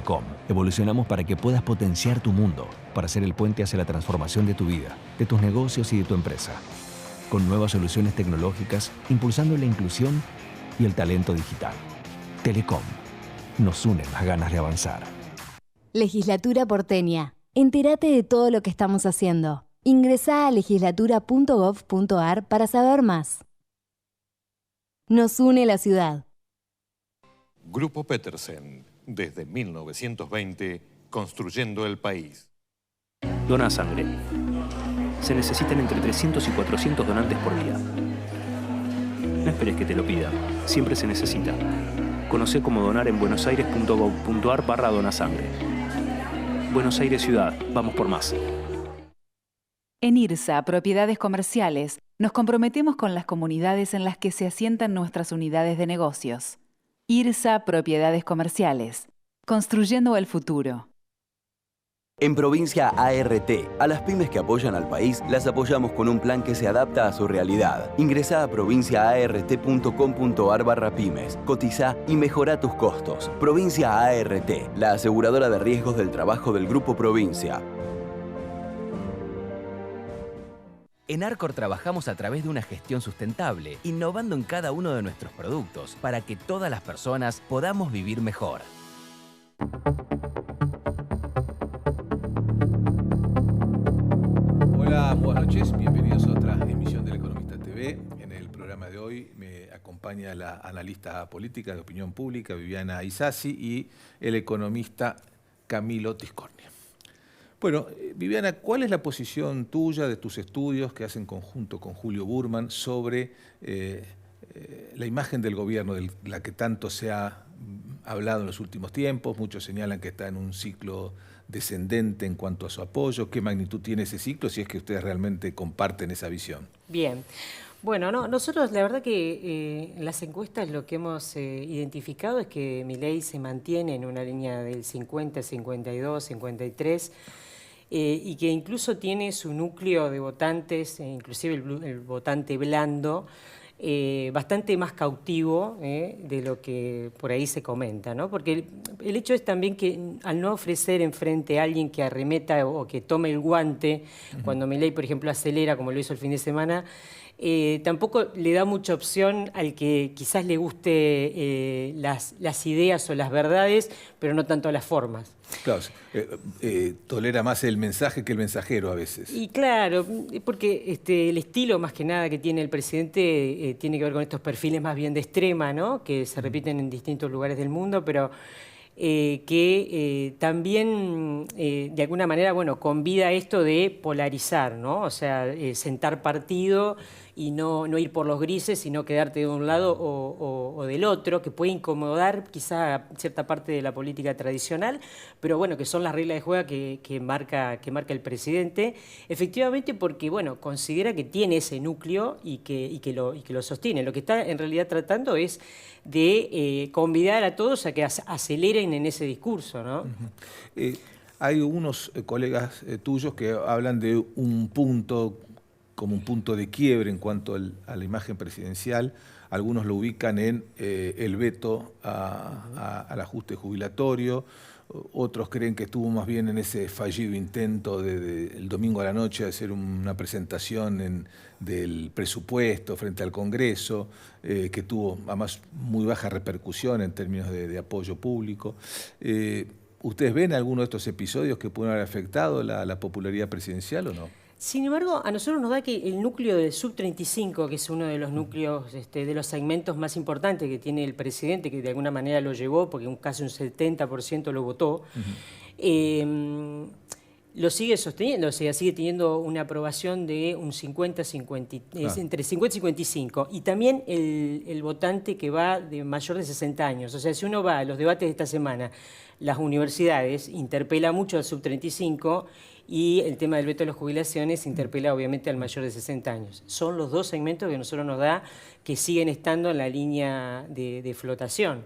Telecom, evolucionamos para que puedas potenciar tu mundo, para ser el puente hacia la transformación de tu vida, de tus negocios y de tu empresa. Con nuevas soluciones tecnológicas, impulsando la inclusión y el talento digital. Telecom. Nos unen las ganas de avanzar. Legislatura porteña. Entérate de todo lo que estamos haciendo. Ingresá a legislatura.gov.ar para saber más. Nos une la ciudad. Grupo Petersen, desde 1920, construyendo el país. Dona sangre. Se necesitan entre 300 y 400 donantes por día. No esperes que te lo pidan, siempre se necesita. Conocé cómo donar en buenosaires.gov.ar/donasangre. Buenos Aires Ciudad, vamos por más. En IRSA, Propiedades Comerciales, nos comprometemos con las comunidades en las que se asientan nuestras unidades de negocios. IRSA Propiedades Comerciales, construyendo el futuro. En Provincia ART, a las pymes que apoyan al país, las apoyamos con un plan que se adapta a su realidad. Ingresá a provinciaart.com.ar/pymes, cotizá y mejorá tus costos. Provincia ART, la aseguradora de riesgos del trabajo del Grupo Provincia. En Arcor trabajamos a través de una gestión sustentable, innovando en cada uno de nuestros productos para que todas las personas podamos vivir mejor. Hola, buenas noches, bienvenidos a otra emisión del Economista TV. En el programa de hoy me acompaña la analista política de opinión pública Viviana Isasi y el economista Camilo Tiscornia. Bueno, Viviana, ¿cuál es la posición tuya de tus estudios que hacen conjunto con Julio Burman sobre la imagen del gobierno, de la que tanto se ha hablado en los últimos tiempos? Muchos señalan que está en un ciclo descendente en cuanto a su apoyo. ¿Qué magnitud tiene ese ciclo, si es que ustedes realmente comparten esa visión? Bien. Bueno, nosotros la verdad que en las encuestas lo que hemos identificado es que Milei se mantiene en una línea del 50, 52, 53 y que incluso tiene su núcleo de votantes, inclusive el votante blando, bastante más cautivo de lo que por ahí se comenta, ¿no? Porque el hecho es también que al no ofrecer enfrente a alguien que arremeta o que tome el guante, cuando Milei, por ejemplo, acelera, como lo hizo el fin de semana, tampoco le da mucha opción al que quizás le guste las ideas o las verdades, pero no tanto las formas. Claro, tolera más el mensaje que el mensajero a veces. Y claro, porque el estilo más que nada que tiene el presidente tiene que ver con estos perfiles más bien de extrema, ¿no? Que se repiten en distintos lugares del mundo, pero que también de alguna manera, bueno, convida esto de polarizar, ¿no? O sea, sentar partido y no ir por los grises, sino quedarte de un lado o del otro, que puede incomodar quizá cierta parte de la política tradicional, pero bueno, que son las reglas de juego que marca el presidente, efectivamente porque, bueno, considera que tiene ese núcleo y que lo sostiene. Lo que está en realidad tratando es de convidar a todos a que aceleren en ese discurso, ¿no? Hay unos colegas tuyos que hablan de un punto, como un punto de quiebre en cuanto a la imagen presidencial. Algunos lo ubican en el veto al ajuste jubilatorio, otros creen que estuvo más bien en ese fallido intento el domingo a la noche de hacer una presentación del presupuesto frente al Congreso, que tuvo además muy baja repercusión en términos de apoyo público. ¿Ustedes ven alguno de estos episodios que pueden haber afectado la popularidad presidencial o no? Sin embargo, a nosotros nos da que el núcleo del sub-35, que es uno de los núcleos, de los segmentos más importantes que tiene el presidente, que de alguna manera lo llevó, porque casi un 70% lo votó, lo sigue sosteniendo, o sea, sigue teniendo una aprobación de un 50-50, entre 50 y 55. Y también el votante que va de mayor de 60 años. O sea, si uno va a los debates de esta semana, las universidades interpela mucho al sub-35 y el tema del veto de las jubilaciones interpela obviamente al mayor de 60 años. Son los dos segmentos que a nosotros nos da que siguen estando en la línea de flotación.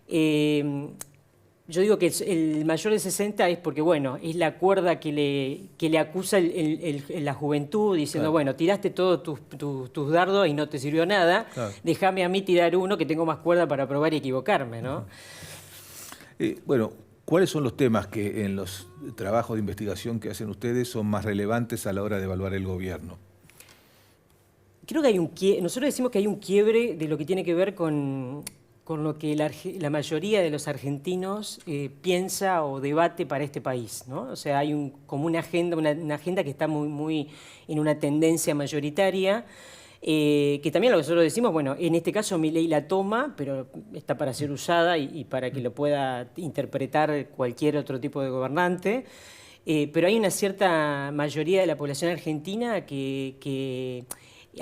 Yo digo que el mayor de 60 es porque, bueno, es la cuerda que le acusa la juventud, diciendo, claro, bueno, tiraste todos tus dardos y no te sirvió nada, claro, déjame a mí tirar uno que tengo más cuerda para probar y equivocarme, ¿no? Bueno, ¿Cuáles son los temas que en los trabajos de investigación que hacen ustedes son más relevantes a la hora de evaluar el gobierno? Creo que nosotros decimos que hay un quiebre de lo que tiene que ver con lo que la mayoría de los argentinos piensa o debate para este país, ¿no? O sea, hay como una agenda que está muy en una tendencia mayoritaria, que también lo que nosotros decimos, bueno, en este caso Milei la toma, pero está para ser usada y para que lo pueda interpretar cualquier otro tipo de gobernante. Pero hay una cierta mayoría de la población argentina que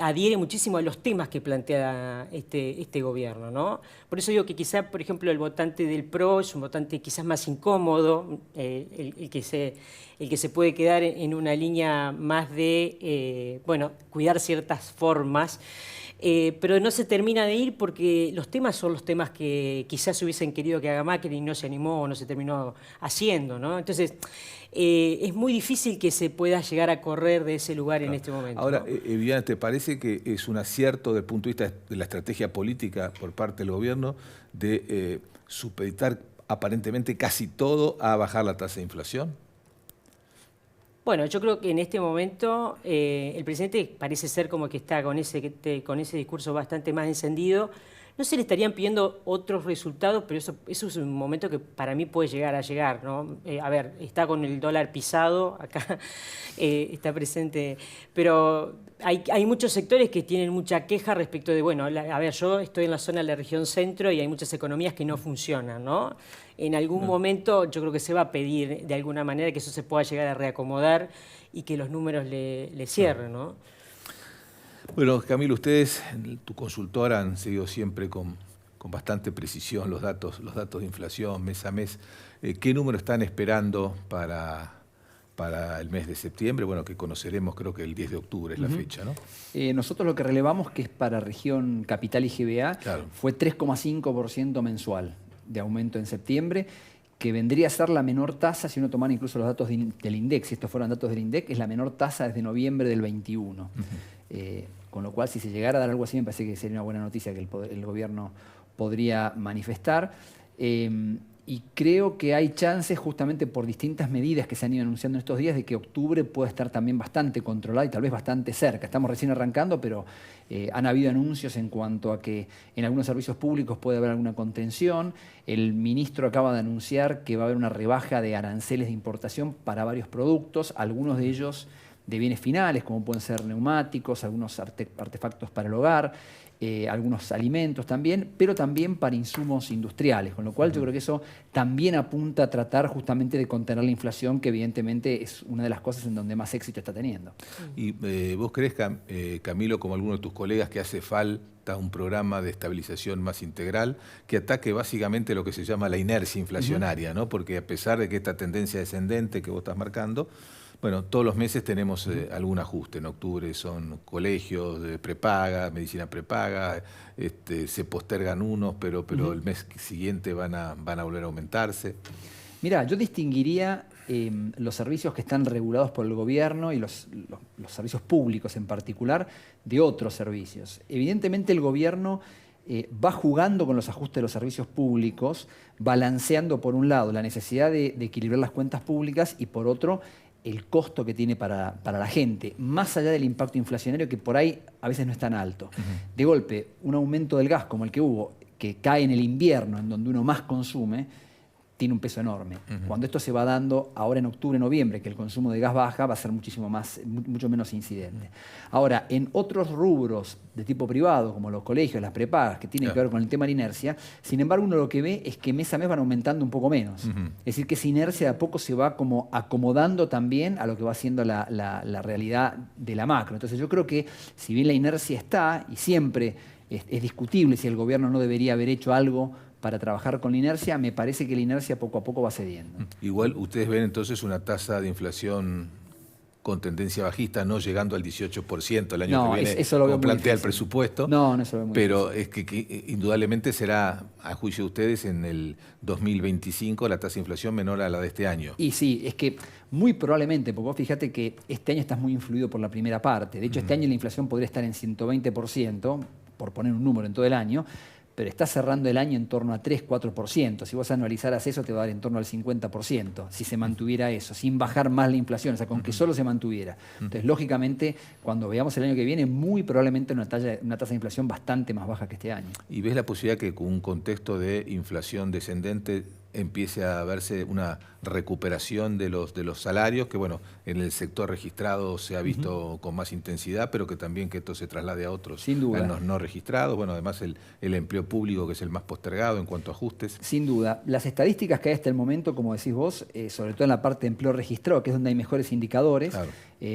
adhiere muchísimo a los temas que plantea este gobierno, ¿no? Por eso digo que quizá, por ejemplo, el votante del PRO es un votante quizás más incómodo, el que se puede quedar en una línea más de, bueno, cuidar ciertas formas, pero no se termina de ir porque los temas son los temas que quizás hubiesen querido que haga Macri y no se animó o no se terminó haciendo, ¿no? Entonces, es muy difícil que se pueda llegar a correr de ese lugar en este momento. Ahora, ¿no? Viviana, ¿te parece que es un acierto desde el punto de vista de la estrategia política por parte del gobierno de supeditar aparentemente casi todo a bajar la tasa de inflación? Bueno, yo creo que en este momento el presidente parece ser como que está con ese discurso bastante más encendido. No se le estarían pidiendo otros resultados, pero eso es un momento que para mí puede llegar a llegar, ¿no? A ver, está con el dólar pisado, acá está presente, pero hay muchos sectores que tienen mucha queja respecto de, bueno, a ver, yo estoy en la zona de la región centro y hay muchas economías que no funcionan, ¿no? En algún momento yo creo que se va a pedir de alguna manera que eso se pueda llegar a reacomodar y que los números le cierren, ¿no? Bueno, Camilo, ustedes, tu consultora, han seguido siempre con bastante precisión los datos de inflación mes a mes. ¿Qué número están esperando para el mes de septiembre? Bueno, que conoceremos, creo que el 10 de octubre es la fecha, ¿no? Nosotros lo que relevamos, que es para región capital y GBA, claro, fue 3,5% mensual de aumento en septiembre, que vendría a ser la menor tasa, si uno tomara incluso los datos del INDEC, si estos fueran datos del INDEC, es la menor tasa desde noviembre del 21. Con lo cual, si se llegara a dar algo así, me parece que sería una buena noticia que el gobierno podría manifestar. Y creo que hay chances, justamente por distintas medidas que se han ido anunciando en estos días, de que octubre pueda estar también bastante controlado y tal vez bastante cerca. Estamos recién arrancando, pero han habido anuncios en cuanto a que en algunos servicios públicos puede haber alguna contención. El ministro acaba de anunciar que va a haber una rebaja de aranceles de importación para varios productos, algunos de ellos de bienes finales, como pueden ser neumáticos, algunos artefactos para el hogar, algunos alimentos también, pero también para insumos industriales, con lo cual yo creo que eso también apunta a tratar justamente de contener la inflación, que evidentemente es una de las cosas en donde más éxito está teniendo. ¿Y vos crees, Camilo, como alguno de tus colegas, que hace falta un programa de estabilización más integral que ataque básicamente lo que se llama la inercia inflacionaria, ¿no? Porque a pesar de que esta tendencia descendente que vos estás marcando, bueno, todos los meses tenemos algún ajuste. En octubre son colegios de prepaga, medicina prepaga, se postergan unos, pero el mes siguiente van a volver a aumentarse. Mirá, yo distinguiría los servicios que están regulados por el gobierno y los servicios públicos en particular de otros servicios. Evidentemente el gobierno va jugando con los ajustes de los servicios públicos, balanceando por un lado la necesidad de equilibrar las cuentas públicas y por otro el costo que tiene para la gente, más allá del impacto inflacionario que por ahí a veces no es tan alto. De golpe, un aumento del gas como el que hubo, que cae en el invierno, en donde uno más consume, tiene un peso enorme. Cuando esto se va dando ahora en octubre, noviembre, que el consumo de gas baja, va a ser mucho menos incidente. Ahora, en otros rubros de tipo privado, como los colegios, las prepagas, que tienen que ver con el tema de la inercia, sin embargo, uno lo que ve es que mes a mes van aumentando un poco menos. Es decir, que esa inercia de a poco se va como acomodando también a lo que va siendo la realidad de la macro. Entonces yo creo que, si bien la inercia está, y siempre es discutible si el gobierno no debería haber hecho algo para trabajar con la inercia, me parece que la inercia poco a poco va cediendo. Igual ustedes ven entonces una tasa de inflación con tendencia bajista, no llegando al 18% el año que viene, eso lo veo como plantea el presupuesto. No, eso lo veo muy pero difícil. es que indudablemente será, a juicio de ustedes, en el 2025 la tasa de inflación menor a la de este año. Y sí, es que muy probablemente, porque vos fíjate que este año estás muy influido por la primera parte. De hecho, este año la inflación podría estar en 120%, por poner un número en todo el año, pero está cerrando el año en torno a 3-4%. Si vos analizaras eso, te va a dar en torno al 50%, si se mantuviera eso, sin bajar más la inflación, o sea, con que solo se mantuviera. Entonces, lógicamente, cuando veamos el año que viene, muy probablemente una tasa de inflación bastante más baja que este año. ¿Y ves la posibilidad que con un contexto de inflación descendente empiece a verse una recuperación de los salarios, que bueno, en el sector registrado se ha visto con más intensidad, pero que también que esto se traslade a otros, sin duda, a los no registrados, bueno, además el empleo público, que es el más postergado en cuanto a ajustes? Sin duda. Las estadísticas que hay hasta el momento, como decís vos, sobre todo en la parte de empleo registrado, que es donde hay mejores indicadores, claro,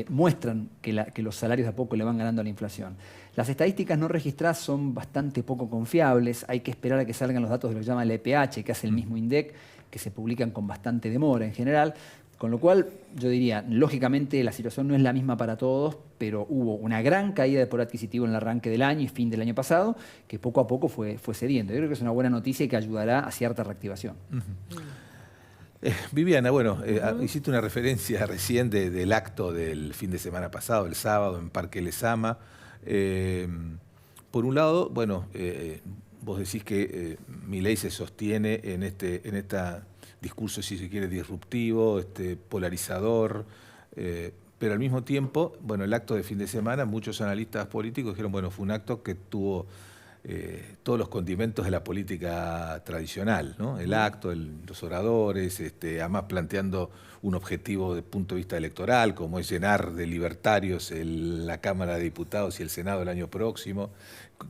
muestran que los salarios de a poco le van ganando a la inflación. Las estadísticas no registradas son bastante poco confiables, hay que esperar a que salgan los datos de lo que llama el EPH, que hace el mismo INDEC, que se publican con bastante demora en general, con lo cual yo diría, lógicamente la situación no es la misma para todos, pero hubo una gran caída de poder adquisitivo en el arranque del año y fin del año pasado, que poco a poco fue cediendo. Yo creo que es una buena noticia y que ayudará a cierta reactivación. Viviana, bueno, hiciste una referencia recién del acto del fin de semana pasado, el sábado, en Parque Lezama. Por un lado, bueno, vos decís que Milei se sostiene en este discurso, si se quiere, disruptivo, polarizador, pero al mismo tiempo, bueno, el acto de fin de semana, muchos analistas políticos dijeron, bueno, fue un acto que tuvo todos los condimentos de la política tradicional, ¿no? El acto, los oradores, además planteando un objetivo desde el punto de vista electoral, como es llenar de libertarios la Cámara de Diputados y el Senado el año próximo.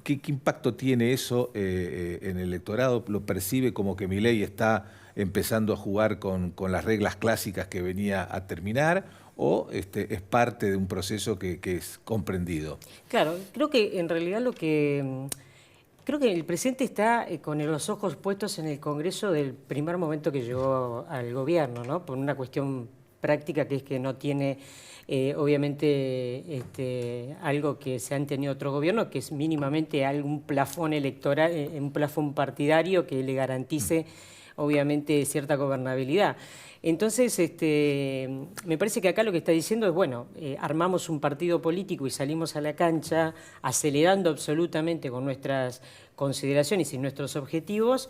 ¿Qué impacto tiene eso en el electorado? ¿Lo percibe como que Milei está empezando a jugar con las reglas clásicas que venía a terminar, o es parte de un proceso que es comprendido? Claro, creo que en realidad creo que el presidente está con los ojos puestos en el Congreso del primer momento que llegó al gobierno, ¿no? Por una cuestión práctica, que es que no tiene, obviamente, algo que se han tenido otro gobierno, que es mínimamente algún plafón electoral, un plafón partidario que le garantice, obviamente, cierta gobernabilidad. Entonces, me parece que acá lo que está diciendo es, bueno, armamos un partido político y salimos a la cancha acelerando absolutamente con nuestras consideraciones y nuestros objetivos.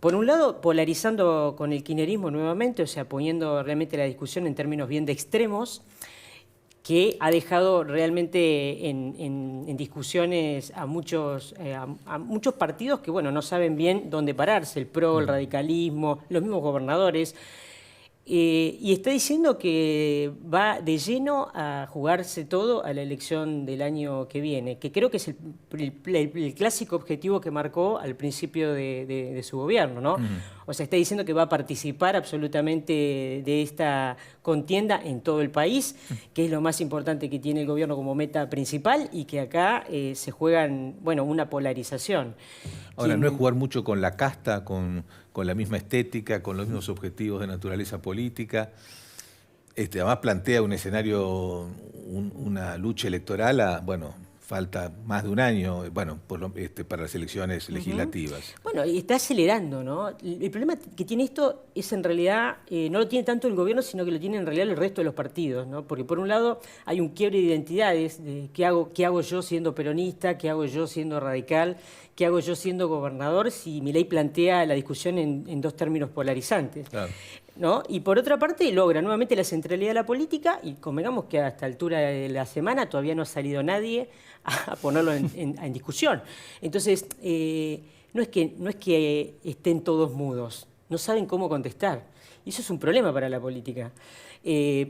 Por un lado, polarizando con el kirchnerismo nuevamente, o sea, poniendo realmente la discusión en términos bien de extremos, que ha dejado realmente en discusiones a muchos partidos que, bueno, no saben bien dónde pararse, el PRO, el radicalismo, los mismos gobernadores. Y está diciendo que va de lleno a jugarse todo a la elección del año que viene, que creo que es el clásico objetivo que marcó al principio de su gobierno, ¿no? O sea, está diciendo que va a participar absolutamente de esta contienda en todo el país, que es lo más importante que tiene el gobierno como meta principal, y que acá se juegan, bueno, una polarización. Ahora, no es jugar mucho con la casta, con la misma estética, con los mismos objetivos de naturaleza política. Además plantea un escenario, una lucha electoral bueno, falta más de un año, bueno, para las elecciones legislativas. Bueno, y está acelerando, ¿no? El problema que tiene esto es, en realidad, no lo tiene tanto el gobierno, sino que lo tiene en realidad el resto de los partidos, ¿no? Porque por un lado hay un quiebre de identidades, de qué hago yo siendo peronista, qué hago yo siendo radical, qué hago yo siendo gobernador, si Milei plantea la discusión en dos términos polarizantes. Claro. ¿No? Y por otra parte logra nuevamente la centralidad de la política, y convengamos que a esta altura de la semana todavía no ha salido nadie a ponerlo en discusión. Entonces, no es que estén todos mudos, no saben cómo contestar. Y eso es un problema para la política.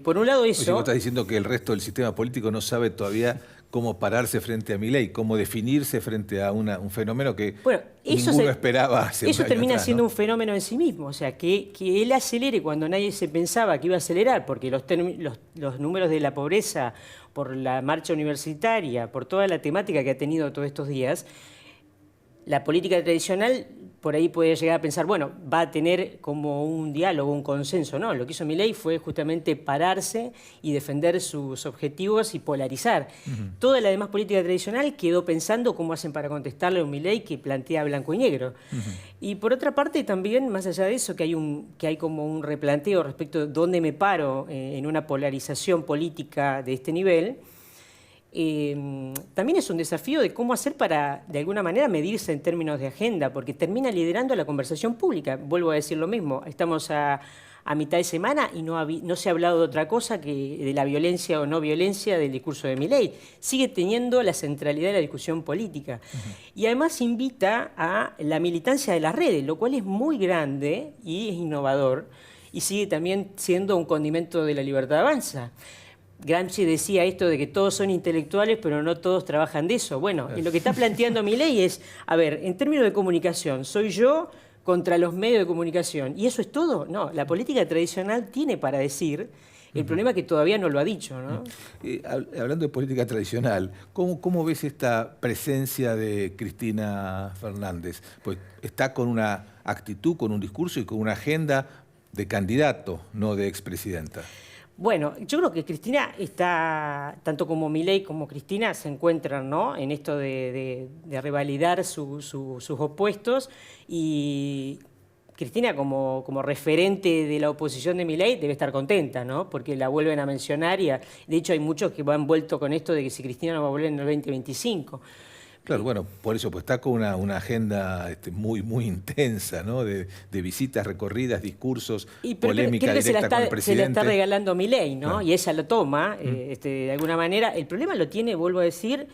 Por un lado eso... Si vos estás diciendo que el resto del sistema político no sabe todavía cómo pararse frente a Milei, cómo definirse frente a un fenómeno que ninguno esperaba hace Eso termina siendo un fenómeno en sí mismo, o sea, que él acelere cuando nadie se pensaba que iba a acelerar, porque los números de la pobreza, por la marcha universitaria, por toda la temática que ha tenido todos estos días, la política tradicional por ahí puede llegar a pensar, bueno, va a tener como un diálogo, un consenso. No, lo que hizo Milei fue justamente pararse y defender sus objetivos y polarizar. Toda la demás política tradicional quedó pensando cómo hacen para contestarle a un Milei que plantea blanco y negro. Y por otra parte también, más allá de eso, que hay como un replanteo respecto de dónde me paro en una polarización política de este nivel. también es un desafío de cómo hacer para, de alguna manera, medirse en términos de agenda, porque termina liderando la conversación pública. Vuelvo a decir lo mismo, estamos a mitad de semana y no se ha hablado de otra cosa que de la violencia o no violencia del discurso de Milei. Sigue teniendo la centralidad de la discusión política. Y además invita a la militancia de las redes, lo cual es muy grande y es innovador, y sigue también siendo un condimento de la libertad avanza. Gramsci decía esto de que todos son intelectuales, pero no todos trabajan de eso. Bueno, y lo que está planteando Milei es, a ver, en términos de comunicación, soy yo contra los medios de comunicación. ¿Y eso es todo? No, la política tradicional tiene para decir, el problema es que todavía no lo ha dicho, ¿no? Hablando de política tradicional, ¿cómo ves esta presencia de Cristina Fernández? Pues está con una actitud, con un discurso y con una agenda de candidato, no de expresidenta. Bueno, yo creo que Cristina está, tanto como Milei como Cristina, se encuentran, ¿no?, en esto de revalidar sus opuestos, y Cristina como referente de la oposición de Milei debe estar contenta, ¿no?, porque la vuelven a mencionar y de hecho hay muchos que han vuelto con esto de que si Cristina no va a volver en el 2025. Claro, bueno, por eso pues está con una agenda muy intensa, ¿no? De visitas, recorridas, discursos, polémica directa con el presidente. Se la está regalando Milei, ¿no? Claro. Y ella lo toma, de alguna manera. El problema lo tiene, vuelvo a decir,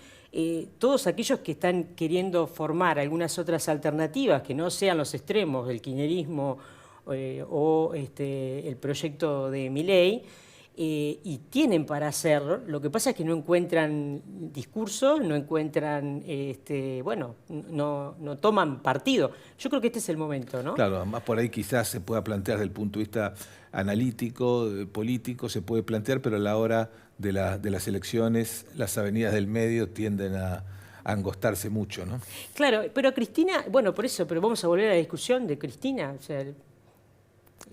todos aquellos que están queriendo formar algunas otras alternativas que no sean los extremos del kirchnerismo o el proyecto de Milei. Y tienen para hacerlo, lo que pasa es que no encuentran discursos, no encuentran, no toman partido. Yo creo que este es el momento, ¿no? Claro, además por ahí quizás se pueda plantear desde el punto de vista analítico, político, se puede plantear, pero a la hora de las elecciones, las avenidas del medio tienden a angostarse mucho, ¿no? Claro, pero Cristina, bueno, por eso, pero vamos a volver a la discusión de Cristina, o sea,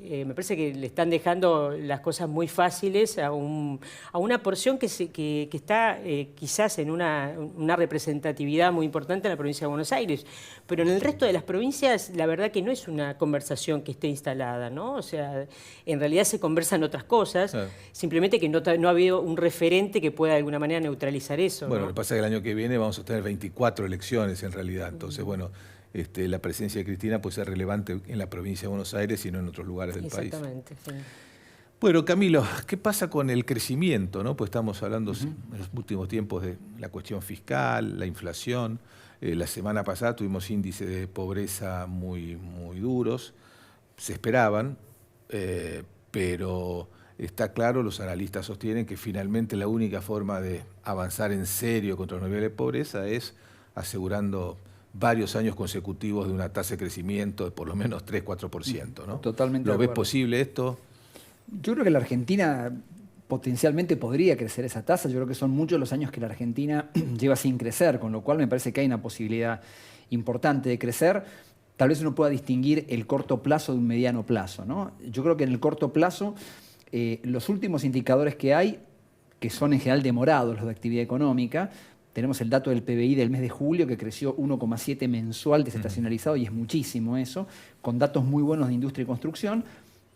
me parece que le están dejando las cosas muy fáciles a una porción que está quizás en una representatividad muy importante en la provincia de Buenos Aires, pero en el resto de las provincias la verdad que no es una conversación que esté instalada, ¿no? O sea, en realidad se conversan otras cosas, simplemente que no ha habido un referente que pueda de alguna manera neutralizar eso. Bueno, ¿no? lo que pasa es que el año que viene vamos a tener 24 elecciones en realidad, entonces bueno, la presencia de Cristina puede ser relevante en la provincia de Buenos Aires y no en otros lugares del país. Exactamente, sí. Bueno, Camilo, ¿qué pasa con el crecimiento, ¿no? Pues estamos hablando en los últimos tiempos de la cuestión fiscal, la inflación. La semana pasada tuvimos índices de pobreza muy duros, se esperaban, pero está claro, los analistas sostienen que finalmente la única forma de avanzar en serio contra los niveles de pobreza es asegurando varios años consecutivos de una tasa de crecimiento de por lo menos 3-4%, ¿no? Totalmente. ¿Lo ves posible esto? Yo creo que la Argentina potencialmente podría crecer esa tasa. Yo creo que son muchos los años que la Argentina lleva sin crecer, con lo cual me parece que hay una posibilidad importante de crecer. Tal vez uno pueda distinguir el corto plazo de un mediano plazo, ¿no? Yo creo que en el corto plazo los últimos indicadores que hay, que son en general demorados, los de actividad económica, tenemos el dato del PBI del mes de julio que creció 1,7 mensual desestacionalizado y es muchísimo eso, con datos muy buenos de industria y construcción.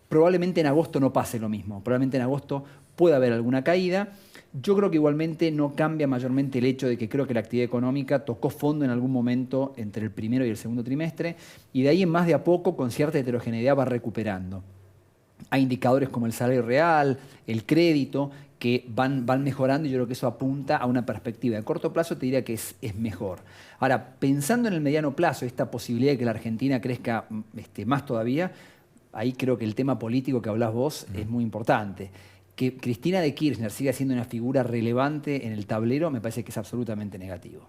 Probablemente en agosto no pase lo mismo, probablemente en agosto pueda haber alguna caída. Yo creo que igualmente no cambia mayormente el hecho de que creo que la actividad económica tocó fondo en algún momento entre el primero y el segundo trimestre y de ahí en más de a poco con cierta heterogeneidad va recuperando. Hay indicadores como el salario real, el crédito, que van mejorando y yo creo que eso apunta a una perspectiva de corto plazo, te diría que es mejor. Ahora, pensando en el mediano plazo, esta posibilidad de que la Argentina crezca más todavía, ahí creo que el tema político que hablás vos es muy importante. Que Cristina de Kirchner siga siendo una figura relevante en el tablero me parece que es absolutamente negativo.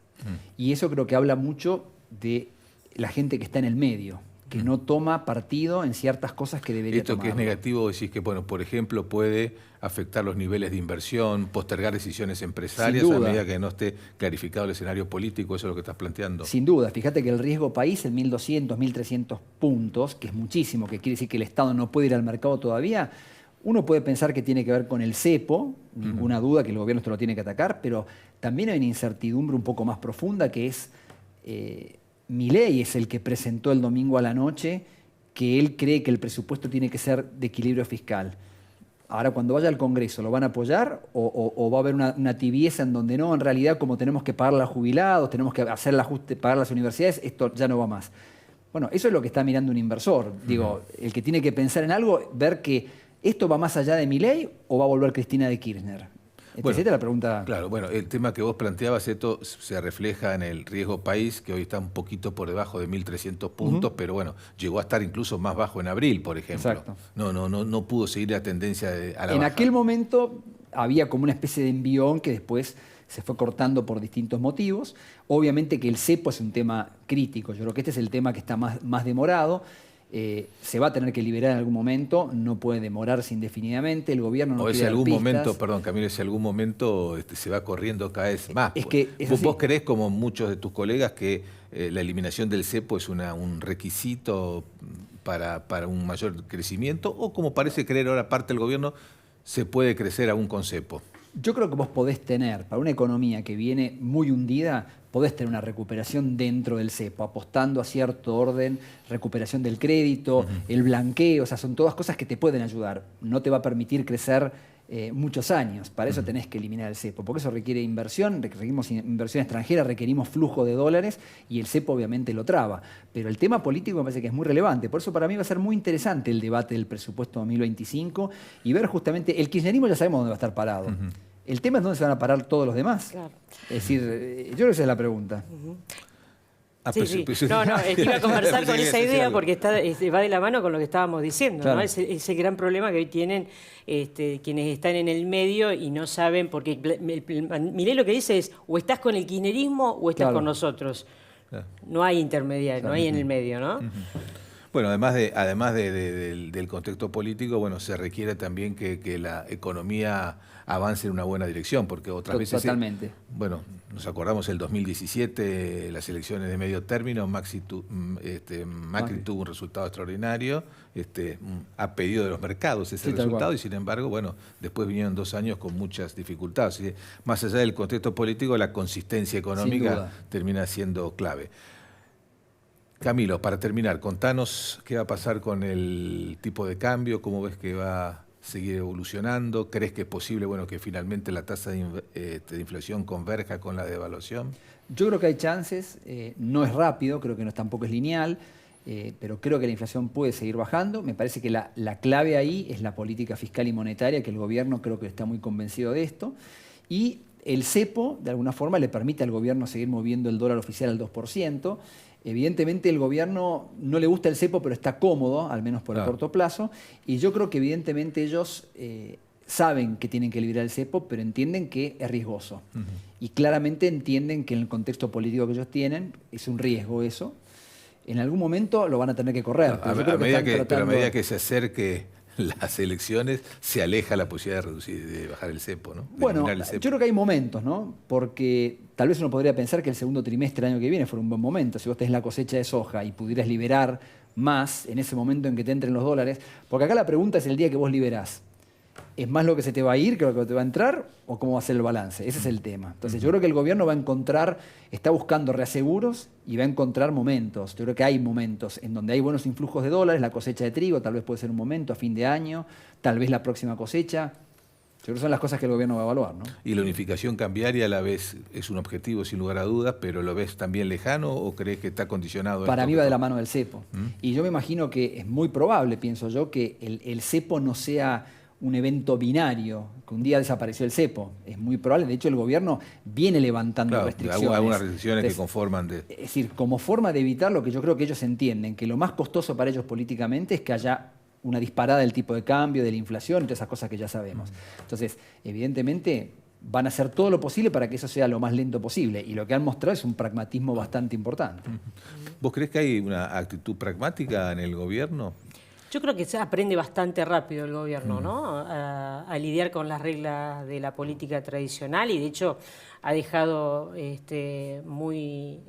Y eso creo que habla mucho de la gente que está en el medio, que no toma partido en ciertas cosas que debería tomar. Esto que es negativo, decís que, bueno, por ejemplo, puede afectar los niveles de inversión, postergar decisiones empresarias a medida que no esté clarificado el escenario político, eso es lo que estás planteando. Sin duda, fíjate que el riesgo país en 1.200, 1.300 puntos, que es muchísimo, que quiere decir que el Estado no puede ir al mercado todavía, uno puede pensar que tiene que ver con el cepo, ninguna duda que el gobierno esto lo tiene que atacar, pero también hay una incertidumbre un poco más profunda que es... Milei es el que presentó el domingo a la noche que él cree que el presupuesto tiene que ser de equilibrio fiscal. Ahora, cuando vaya al Congreso, ¿lo van a apoyar o va a haber una tibieza en donde no, en realidad, como tenemos que pagar a los jubilados, tenemos que hacer el ajuste, pagar las universidades, esto ya no va más? Bueno, eso es lo que está mirando un inversor. Digo, el que tiene que pensar en algo, ver que esto va más allá de Milei o va a volver Cristina de Kirchner. Esta es la pregunta. Claro, bueno, el tema que vos planteabas, esto se refleja en el riesgo país, que hoy está un poquito por debajo de 1.300 puntos, pero bueno, llegó a estar incluso más bajo en abril, por ejemplo. Exacto. No pudo seguir la tendencia a la baja. En aquel momento había como una especie de envión que después se fue cortando por distintos motivos. Obviamente que el cepo es un tema crítico. Yo creo que este es el tema que está más demorado. Se va a tener que liberar en algún momento, no puede demorarse indefinidamente, el gobierno no o quiere ese dar algún pistas. momento, perdón Camilo, ese algún momento se va corriendo cada vez más. ¿Vos creés, como muchos de tus colegas, que la eliminación del cepo es un requisito para un mayor crecimiento? ¿O como parece creer ahora parte del gobierno, se puede crecer aún con cepo? Yo creo que vos podés tener, para una economía que viene muy hundida, podés tener una recuperación dentro del cepo, apostando a cierto orden, recuperación del crédito, el blanqueo, o sea, son todas cosas que te pueden ayudar. No te va a permitir crecer muchos años, para eso tenés que eliminar el cepo, porque eso requiere inversión, requerimos inversión extranjera, requerimos flujo de dólares y el cepo obviamente lo traba. Pero el tema político me parece que es muy relevante, por eso para mí va a ser muy interesante el debate del presupuesto 2025 y ver justamente, el kirchnerismo ya sabemos dónde va a estar parado. El tema es dónde se van a parar todos los demás. Claro. Es decir, yo creo que esa es la pregunta. Sí. No, es que iba a conversar con esa idea porque va de la mano con lo que estábamos diciendo, claro. ¿No? Ese gran problema que hoy tienen quienes están en el medio y no saben, porque Milei lo que dice es, o estás con el kirchnerismo o estás con nosotros. Claro. No hay intermediario, no hay en el medio, ¿no? Bueno, además del contexto político, bueno, se requiere también que la economía avance en una buena dirección, porque otras veces... Totalmente. Bueno, nos acordamos el 2017, las elecciones de medio término, Macri tuvo un resultado extraordinario, a pedido de los mercados ese resultado, y sin embargo, bueno, después vinieron 2 años con muchas dificultades. Así que, más allá del contexto político, la consistencia económica termina siendo clave. Camilo, para terminar, contanos qué va a pasar con el tipo de cambio, cómo ves que va a seguir evolucionando, ¿crees que es posible que finalmente la tasa de inflación converja con la devaluación? Yo creo que hay chances, no es rápido, creo que tampoco es lineal, pero creo que la inflación puede seguir bajando. Me parece que la clave ahí es la política fiscal y monetaria, que el gobierno creo que está muy convencido de esto, y el cepo, de alguna forma, le permite al gobierno seguir moviendo el dólar oficial al 2%. Evidentemente el gobierno no le gusta el cepo, pero está cómodo, al menos por el corto plazo, y yo creo que evidentemente ellos saben que tienen que liberar el cepo, pero entienden que es riesgoso. Y claramente entienden que en el contexto político que ellos tienen es un riesgo eso. En algún momento lo van a tener que correr. Pero a medida que se acerque las elecciones, se aleja la posibilidad de bajar el cepo, ¿no? Bueno, yo creo que hay momentos, ¿no? Porque tal vez uno podría pensar que el segundo trimestre del año que viene fuera un buen momento. Si vos tenés la cosecha de soja y pudieras liberar más en ese momento en que te entren los dólares, porque acá la pregunta es el día que vos liberás. ¿Es más lo que se te va a ir que lo que te va a entrar o cómo va a ser el balance? Ese es el tema. Entonces yo creo que el gobierno va a encontrar, está buscando reaseguros y va a encontrar momentos. Yo creo que hay momentos en donde hay buenos influjos de dólares, la cosecha de trigo tal vez puede ser un momento a fin de año, tal vez la próxima cosecha. Yo creo que son las cosas que el gobierno va a evaluar, ¿no? ¿Y la unificación cambiaria a la vez es un objetivo sin lugar a dudas, pero lo ves también lejano o crees que está condicionado? Para mí va de la mano del cepo. Y yo me imagino que es muy probable, pienso yo, que el cepo no sea un evento binario, que un día desapareció el cepo. Es muy probable, de hecho el gobierno viene levantando restricciones. Algunas restricciones que conforman de... Es decir, como forma de evitar lo que yo creo que ellos entienden, que lo más costoso para ellos políticamente es que haya una disparada del tipo de cambio, de la inflación, y todas esas cosas que ya sabemos. Entonces, evidentemente, van a hacer todo lo posible para que eso sea lo más lento posible. Y lo que han mostrado es un pragmatismo bastante importante. ¿Vos crees que hay una actitud pragmática en el gobierno? Yo creo que se aprende bastante rápido el gobierno, ¿no? A lidiar con las reglas de la política tradicional y de hecho ha dejado muy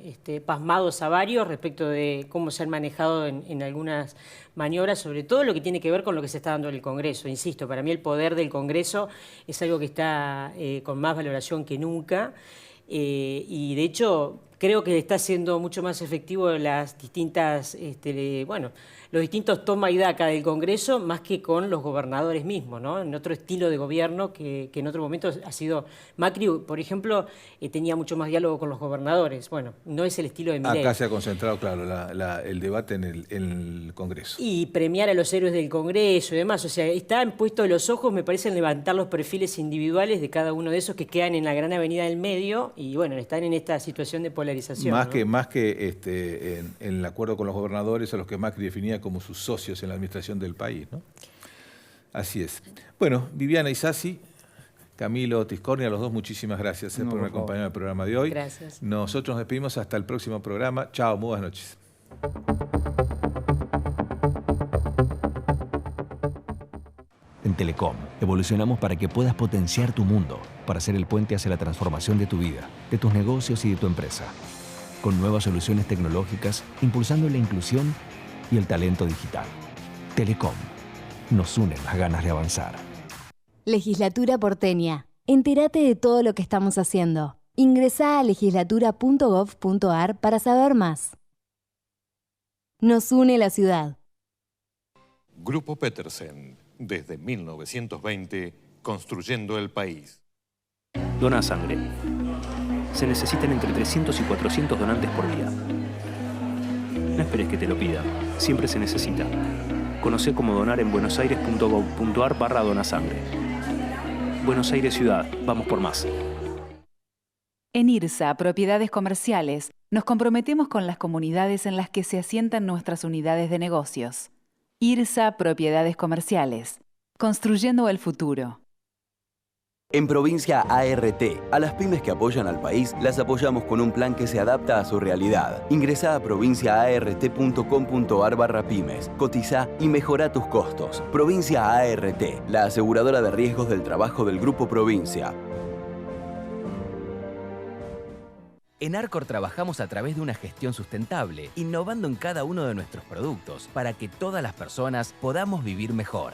pasmados a varios respecto de cómo se han manejado en algunas maniobras, sobre todo lo que tiene que ver con lo que se está dando en el Congreso. Insisto, para mí el poder del Congreso es algo que está con más valoración que nunca. Y de hecho creo que está siendo mucho más efectivo las distintas, los distintos toma y daca del Congreso, más que con los gobernadores mismos, ¿no? En otro estilo de gobierno que en otro momento ha sido Macri, por ejemplo, tenía mucho más diálogo con los gobernadores. Bueno, no es el estilo de Milei. Acá se ha concentrado, claro, el debate en el Congreso. Y premiar a los héroes del Congreso y demás. O sea, están puestos los ojos, me parece, en levantar los perfiles individuales de cada uno de esos que quedan en la gran avenida del medio y, bueno, están en esta situación de polarización. Más que en el acuerdo con los gobernadores, a los que Macri definía como sus socios en la administración del país, ¿no? Así es. Bueno, Viviana Isasi, Camilo Tiscornia, los dos, muchísimas gracias por haberme acompañado en el programa de hoy. Gracias. Nosotros nos despedimos hasta el próximo programa. Chao, muy buenas noches. En Telecom, evolucionamos para que puedas potenciar tu mundo, para ser el puente hacia la transformación de tu vida, de tus negocios y de tu empresa. Con nuevas soluciones tecnológicas, impulsando la inclusión y el talento digital. Telecom. Nos unen las ganas de avanzar. Legislatura porteña. Entérate de todo lo que estamos haciendo. Ingresá a legislatura.gov.ar para saber más. Nos une la ciudad. Grupo Petersen, desde 1920, construyendo el país. Dona sangre. Se necesitan entre 300 y 400 donantes por día. No esperes que te lo pidan, siempre se necesita. Conocé cómo donar en buenosaires.gov.ar/donasangre. Buenos Aires Ciudad, vamos por más. En IRSA, Propiedades Comerciales, nos comprometemos con las comunidades en las que se asientan nuestras unidades de negocios. IRSA Propiedades Comerciales, construyendo el futuro. En Provincia ART, a las pymes que apoyan al país, las apoyamos con un plan que se adapta a su realidad. Ingresá a provinciaart.com.ar/pymes, cotizá y mejorá tus costos. Provincia ART, la aseguradora de riesgos del trabajo del Grupo Provincia. En Arcor trabajamos a través de una gestión sustentable, innovando en cada uno de nuestros productos para que todas las personas podamos vivir mejor.